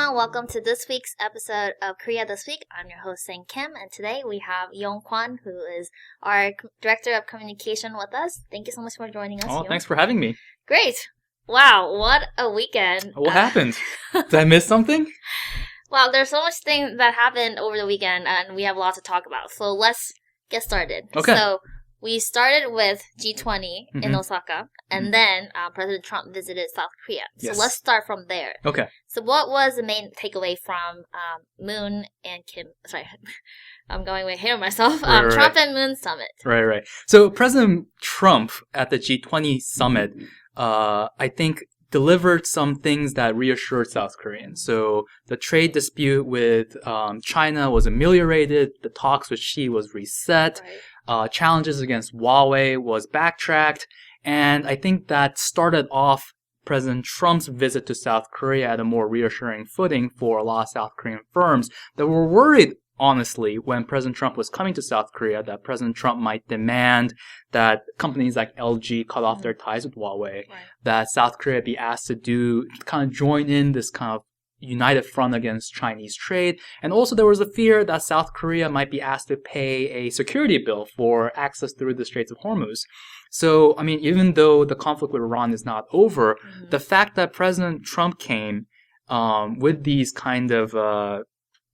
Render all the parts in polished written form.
everyone, welcome to this week's episode of Korea This Week. I'm your host, Sang Kim, and today we have Yong Kwon, who is our Director of Communication with us. Thank you so much for joining us, Yong. Thanks for having me. Great. Wow, what a weekend. What happened? Did I miss something? Well, there's so much things that happened over the weekend, and we have lots to talk about. So let's get started. Okay. So we started with G20 in Osaka, and then President Trump visited South Korea. So let's start from there. Okay. So what was the main takeaway from Moon and Kim? Sorry, I'm going way ahead of myself. Trump and Moon summit. Right. So President Trump at the G20 summit, I think, delivered some things that reassured South Koreans. So the trade dispute with China was ameliorated. The talks with Xi was reset. Right. Challenges against Huawei was backtracked. And I think that started off President Trump's visit to South Korea at a more reassuring footing for a lot of South Korean firms that were worried, honestly, when President Trump was coming to South Korea, that President Trump might demand that companies like LG cut off their ties with Huawei, that South Korea be asked to kind of join in this kind of united front against Chinese trade. And also there was a fear that South Korea might be asked to pay a security bill for access through the Straits of Hormuz. So, I mean, even though the conflict with Iran is not over, the fact that President Trump came with these kind of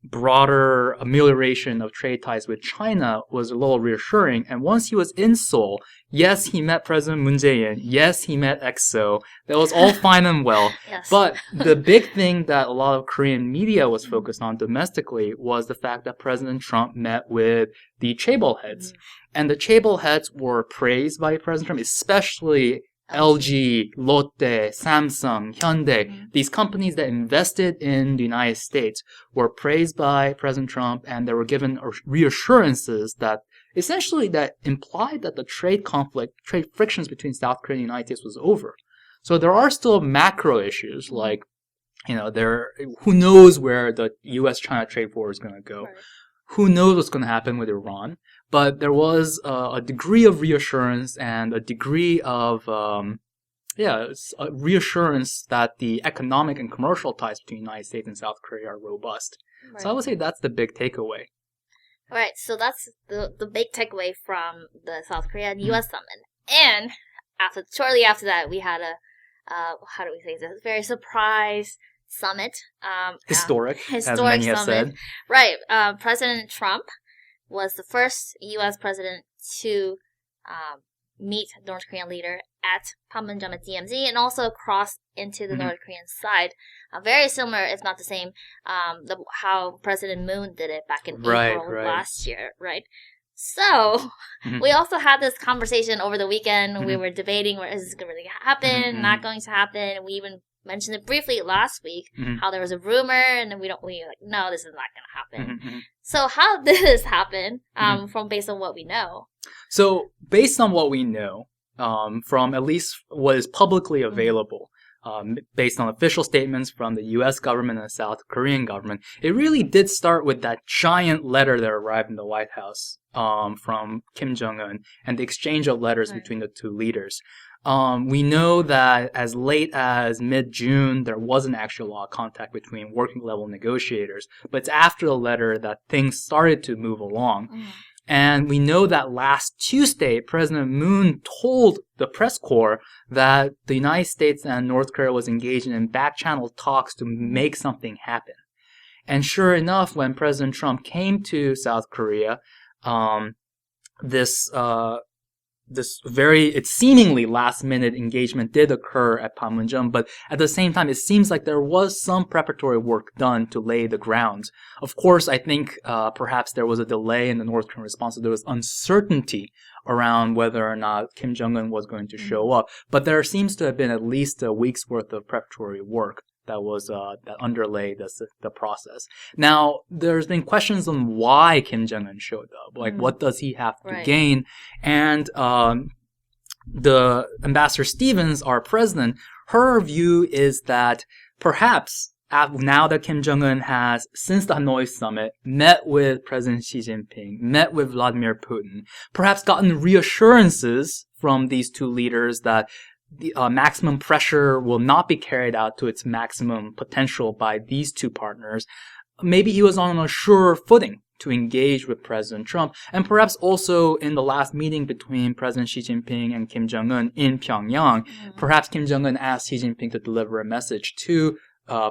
broader amelioration of trade ties with China was a little reassuring. And once he was in Seoul, yes, he met President Moon Jae-in. Yes, he met EXO. That was all fine and well. Yes. But the big thing that a lot of Korean media was focused on domestically was the fact that President Trump met with the chaebol heads. And the chaebol heads were praised by President Trump, especially LG, Lotte, Samsung, Hyundai, these companies that invested in the United States were praised by President Trump, and they were given reassurances that essentially that implied that the trade frictions between South Korea and the United States was over. So there are still macro issues like, who knows where the U.S.-China trade war is going to go. Right. Who knows what's going to happen with Iran? But there was a degree of reassurance and a degree of reassurance that the economic and commercial ties between the United States and South Korea are robust. Right. So I would say that's the big takeaway. All right, so that's the big takeaway from the South Korea and U.S. summit. And shortly after that, we had how do we say this? Very surprise summit. Historic, as many have said. Right. President Trump was the first U.S. president to meet the North Korean leader at Panmunjom at DMZ and also cross into the North Korean side. Very similar, if not the same, how President Moon did it back in April last year, right? So, we also had this conversation over the weekend. We were debating, is this going to happen, not going to happen. We even mentioned it briefly last week, how there was a rumor, and then we were like, no, this is not going to happen. So how did this happen, based on what we know? So based on what we know, from at least what is publicly available, based on official statements from the U.S. government and the South Korean government, it really did start with that giant letter that arrived in the White House from Kim Jong-un and the exchange of letters between the two leaders. We know that as late as mid-June, there wasn't actually a lot of contact between working-level negotiators, but it's after the letter that things started to move along. And we know that last Tuesday, President Moon told the press corps that the United States and North Korea was engaged in back-channel talks to make something happen. And sure enough, when President Trump came to South Korea, this seemingly last-minute engagement did occur at Panmunjom, but at the same time, it seems like there was some preparatory work done to lay the grounds. Of course, I think perhaps there was a delay in the North Korean response, so there was uncertainty around whether or not Kim Jong-un was going to show up. But there seems to have been at least a week's worth of preparatory work that underlay the process. Now, there's been questions on why Kim Jong-un showed up. Like, what does he have to gain? And the Ambassador Stevens, our president, her view is that perhaps now that Kim Jong-un has, since the Hanoi summit, met with President Xi Jinping, met with Vladimir Putin, perhaps gotten reassurances from these two leaders that the maximum pressure will not be carried out to its maximum potential by these two partners, maybe he was on a sure footing to engage with President Trump. And perhaps also in the last meeting between President Xi Jinping and Kim Jong-un in Pyongyang, perhaps Kim Jong-un asked Xi Jinping to deliver a message to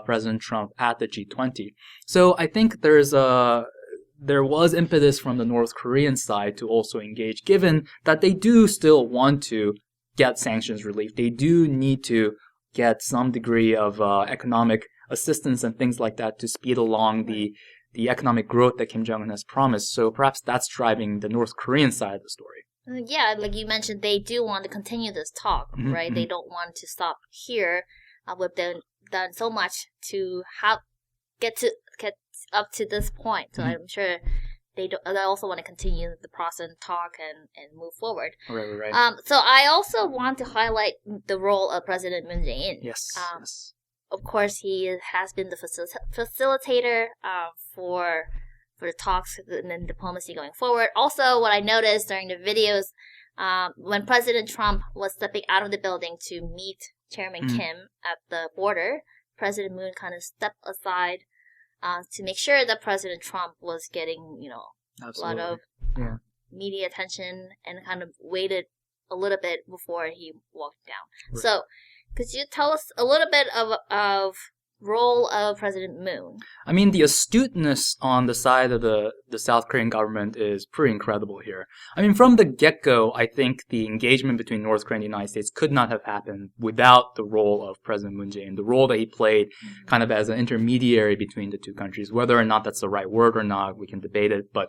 President Trump at the G20. So I think there was impetus from the North Korean side to also engage, given that they do still want to get sanctions relief. They do need to get some degree of economic assistance and things like that to speed along the economic growth that Kim Jong-un has promised. So perhaps that's driving the North Korean side of the story. Yeah, like you mentioned, they do want to continue this talk, right? They don't want to stop here. With them done so much to get up to this point. So I'm sure they also want to continue the process and talk and move forward. Right. So I also want to highlight the role of President Moon Jae-in. Yes. Of course, he has been the facilitator for the talks and diplomacy going forward. Also, what I noticed during the videos, when President Trump was stepping out of the building to meet Chairman Kim at the border, President Moon kind of stepped aside to make sure that President Trump was getting, a lot of media attention, and kind of waited a little bit before he walked down. Right. So, could you tell us a little bit of role of President Moon? I mean, the astuteness on the side of the South Korean government is pretty incredible here. I mean, from the get-go, I think the engagement between North Korea and the United States could not have happened without the role of President Moon Jae-in, the role that he played kind of as an intermediary between the two countries. Whether or not that's the right word or not, we can debate it, but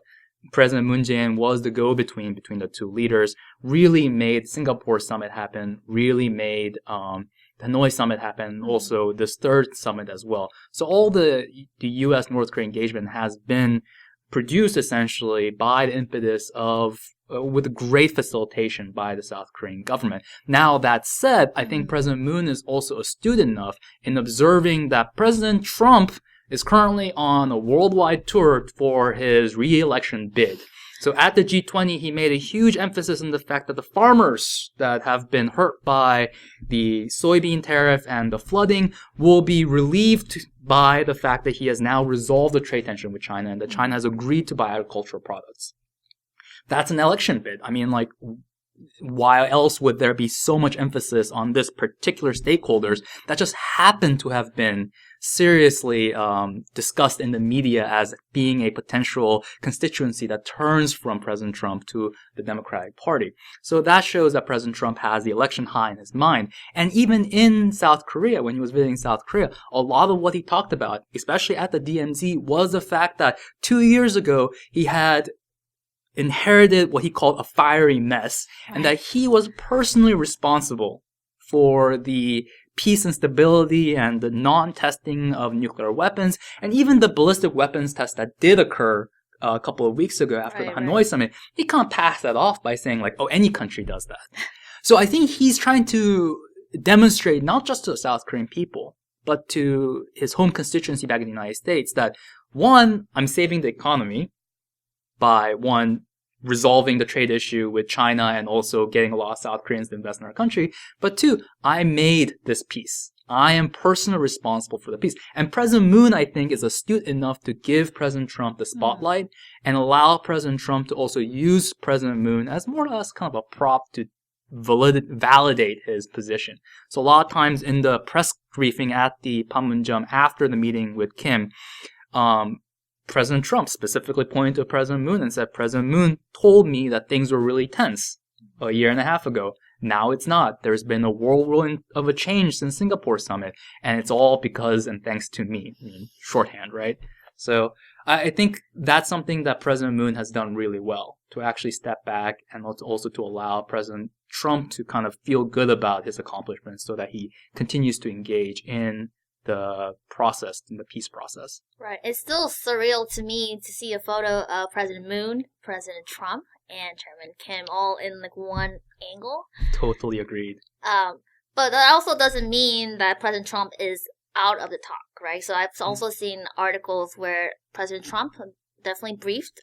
President Moon Jae-in was the go-between between the two leaders, really made Singapore summit happen, really made the Hanoi summit happen, also this third summit as well. So all the U.S. North Korea engagement has been produced essentially by the impetus of, with great facilitation by the South Korean government. Now, that said, I think President Moon is also astute enough in observing that President Trump is currently on a worldwide tour for his re-election bid. So at the G20, he made a huge emphasis on the fact that the farmers that have been hurt by the soybean tariff and the flooding will be relieved by the fact that he has now resolved the trade tension with China and that China has agreed to buy agricultural products. That's an election bid. I mean, like, why else would there be so much emphasis on this particular stakeholders that just happen to have been seriously discussed in the media as being a potential constituency that turns from President Trump to the Democratic Party? So that shows that President Trump has the election high in his mind. And even in South Korea, when he was visiting South Korea, a lot of what he talked about, especially at the DMZ, was the fact that 2 years ago he had inherited what he called a fiery mess, and that he was personally responsible for the peace and stability and the non-testing of nuclear weapons, and even the ballistic weapons test that did occur a couple of weeks ago after the Hanoi summit. He can't pass that off by saying, like, oh, any country does that. So I think he's trying to demonstrate, not just to the South Korean people, but to his home constituency back in the United States, that one, I'm saving the economy by, one, resolving the trade issue with China and also getting a lot of South Koreans to invest in our country. But two, I made this peace. I am personally responsible for the peace. And President Moon, I think, is astute enough to give President Trump the spotlight and allow President Trump to also use President Moon as more or less kind of a prop to validate his position. So a lot of times in the press briefing at the Panmunjom after the meeting with Kim, President Trump specifically pointed to President Moon and said, President Moon told me that things were really tense a year and a half ago. Now it's not. There's been a whirlwind of a change since Singapore summit, and it's all because and thanks to me. I mean, shorthand, right? So I think that's something that President Moon has done really well, to actually step back and also to allow President Trump to kind of feel good about his accomplishments so that he continues to engage in the process, in the peace process. Right. It's still surreal to me to see a photo of President Moon, President Trump, and Chairman Kim all in like one angle. Totally agreed. But that also doesn't mean that President Trump is out of the talk, right? So I've also seen articles where President Trump definitely briefed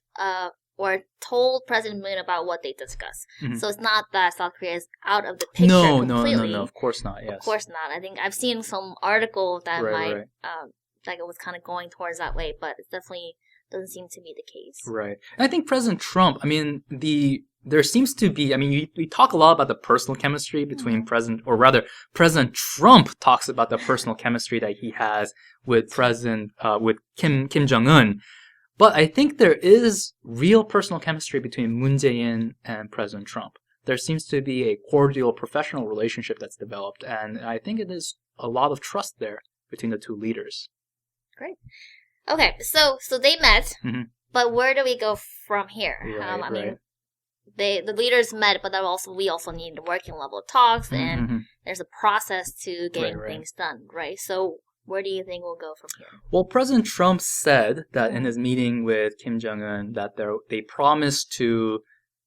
or told President Moon about what they discussed. Mhm. So it's not that South Korea is out of the picture completely. No. Of course not. Yes. Of course not. I think I've seen some article that Right. like it was kind of going towards that way, but it definitely doesn't seem to be the case. Right. And I think President Trump, I mean, there seems to be, I mean, we talk a lot about the personal chemistry between President Trump talks about the personal chemistry that he has with with Kim Jong-un. But I think there is real personal chemistry between Moon Jae-in and President Trump. There seems to be a cordial professional relationship that's developed, and I think it is a lot of trust there between the two leaders. Great. Okay, so they met, Mhm. but where do we go from here? Right, I mean, the leaders met, but we also need working level talks, and Mm-hmm. there's a process to getting Right. things done, right? So where do you think we'll go from here? Well, President Trump said that in his meeting with Kim Jong-un that they promised to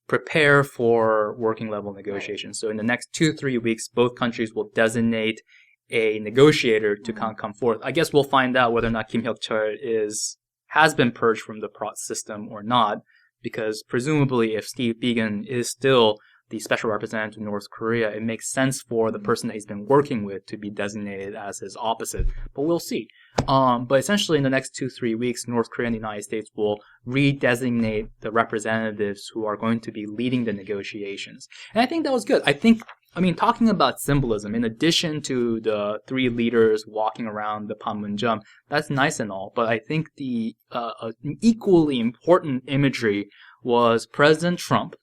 prepare for working level negotiations. So in the next 2-3 weeks, both countries will designate a negotiator to come forth. I guess we'll find out whether or not Kim Hyok-chol has been purged from the system or not, because presumably if Steve Biegun is still the special representative to North Korea, it makes sense for the person that he's been working with to be designated as his opposite. But we'll see. But essentially in the next 2-3 weeks, North Korea and the United States will redesignate the representatives who are going to be leading the negotiations. And I think that was good. I mean, talking about symbolism, in addition to the three leaders walking around the Panmunjom, that's nice and all. But I think the equally important imagery was President Trump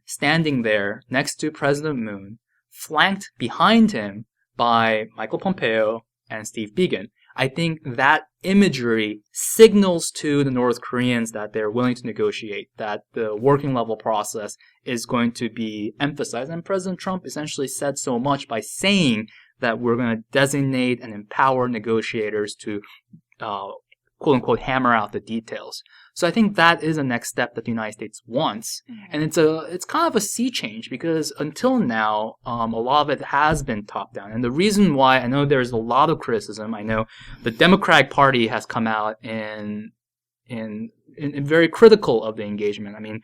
standing there next to President Moon, flanked behind him by Michael Pompeo and Steve Biegun. I think that imagery signals to the North Koreans that they're willing to negotiate, that the working level process is going to be emphasized. And President Trump essentially said so much by saying that we're going to designate and empower negotiators to quote unquote hammer out the details. So I think that is a next step that the United States wants. And it's kind of a sea change, because until now, a lot of it has been top down. And the reason why, I know there's a lot of criticism. I know the Democratic Party has come out in very critical of the engagement. I mean,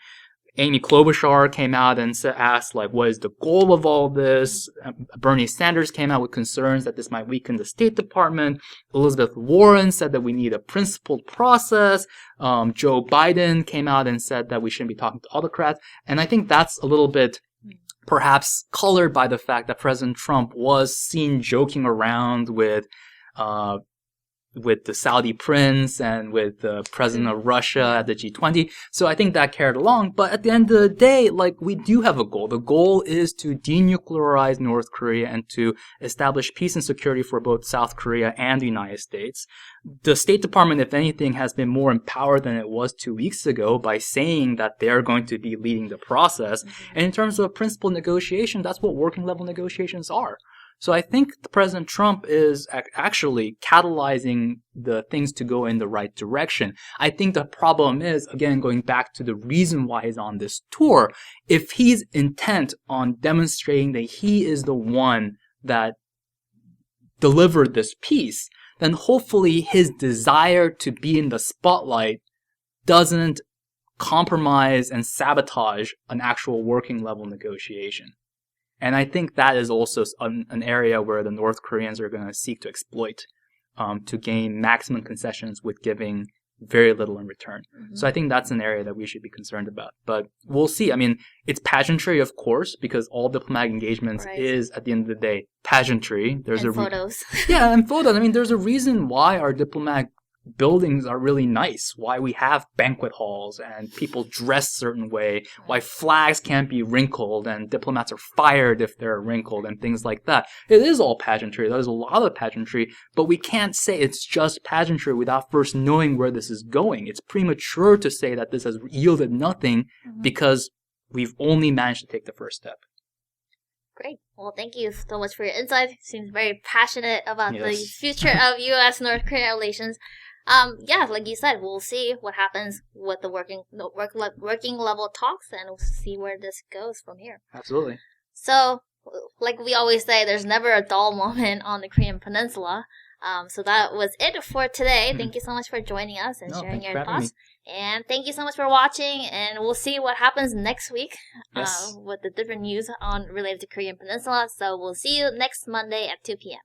Amy Klobuchar came out and asked, like, what is the goal of all this? Bernie Sanders came out with concerns that this might weaken the State Department. Elizabeth Warren said that we need a principled process. Joe Biden came out and said that we shouldn't be talking to autocrats. And I think that's a little bit perhaps colored by the fact that President Trump was seen joking around with the Saudi prince and with the president of Russia at the G20. So I think that carried along. But at the end of the day, like, we do have a goal. The goal is to denuclearize North Korea and to establish peace and security for both South Korea and the United States. The State Department, if anything, has been more empowered than it was 2 weeks ago by saying that they're going to be leading the process. And in terms of principled negotiation, that's what working level negotiations are. So I think President Trump is actually catalyzing the things to go in the right direction. I think the problem is, again, going back to the reason why he's on this tour, if he's intent on demonstrating that he is the one that delivered this peace, then hopefully his desire to be in the spotlight doesn't compromise and sabotage an actual working level negotiation. And I think that is also an area where the North Koreans are going to seek to exploit to gain maximum concessions with giving very little in return. So I think that's an area that we should be concerned about. But we'll see. I mean, it's pageantry, of course, because all diplomatic engagements is, at the end of the day, pageantry. There's photos. Yeah, and photos. I mean, there's a reason why our diplomatic buildings are really nice, why we have banquet halls and people dress a certain way, why flags can't be wrinkled and diplomats are fired if they're wrinkled and things like that. It is all pageantry. There's a lot of pageantry, but we can't say it's just pageantry without first knowing where this is going. It's premature to say that this has yielded nothing because we've only managed to take the first step. Great. Well, thank you so much for your insight. Seems very passionate about the future of U.S.-North Korea relations. Like you said, we'll see what happens with the working level talks, and we'll see where this goes from here. Absolutely. So, like we always say, there's never a dull moment on the Korean Peninsula. So that was it for today. Thank you so much for joining us and sharing your thoughts. And thank you so much for watching, and we'll see what happens next week Yes. with the different news related to Korean Peninsula. So we'll see you next Monday at 2 p.m.